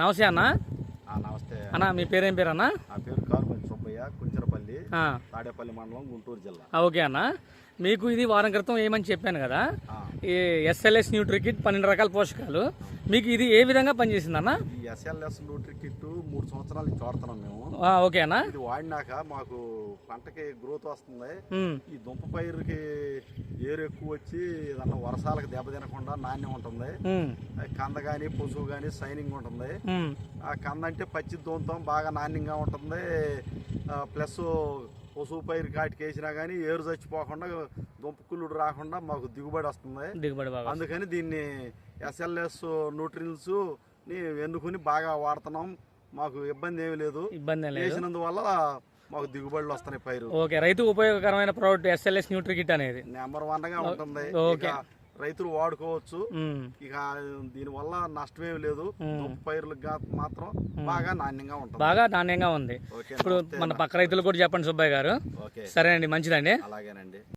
నమస్తే అన్న. నమస్తే అన్న మీ పేరేం పేరు అన్న? నా పేరు కారుపల్లి సుబ్బయ్య, కుంచెరపల్లి, తాడేపల్లి మండలం, గుంటూరు జిల్లా. ఓకే అన్న, మీకు ఇది వారం క్రితం ఏమని చెప్పాను కదా, ఈ ఎస్ఎల్ఎస్ న్యూట్రికిట్ 12 రకాల పోషకాలు, మీకు ఇది ఏ విధంగా పనిచేసింది అన్న? ఈ ఎస్ఎల్ఎస్ న్యూట్రికిట్ 3 సంవత్సరాలు నుంచి వాడుతున్నాం మేము. ఓకే అన్న. ఇది వాడినాక మాకు పంటకి గ్రోత్ వస్తుంది. ఈ దుంప పైరుకి ఏరు ఎక్కువ వచ్చి ఏదన్నా వర్షాలకు దెబ్బ తినకుండా నాణ్యం ఉంటుంది. కంద గాని పశువు గాని షైనింగ్ ఉంటుంది. ఆ కంద అంటే పచ్చి దూంతం బాగా నాణ్యంగా ఉంటుంది. ప్లస్ పశువు పైరు కాటికి వేసినా కానీ ఏరు చచ్చిపోకుండా దుంపకుళ్ళుడు రాకుండా మాకు దిగుబడి వస్తుంది. అందుకని దీన్ని ఎస్ఎల్ఎస్ న్యూట్రియన్స్ ని ఎన్నుకుని బాగా వాడుతున్నాం. మాకు ఇబ్బంది ఏమీ లేదు. వేసినందువల్ల మాకు దిగుబడులు వస్తున్నాయి పైరు. ఓకే, రైతు ఉపయోగకరమైన ప్రోడక్ట్ ఎస్ఎల్ఎస్ న్యూట్రికిట్ అనేది నెంబర్ 1 గా ఉంటుంది. రైతులు వాడుకోవచ్చు. ఇక దీని వల్ల నష్టమేమి లేదు. పైరులకు మాత్రం బాగా నాణ్యంగా ఉంది. ఇప్పుడు మన పక్క రైతులు కూడా చెప్పండి సుబ్బయ్య గారు. సరే అండి, మంచిదండి. అలాగేనండి.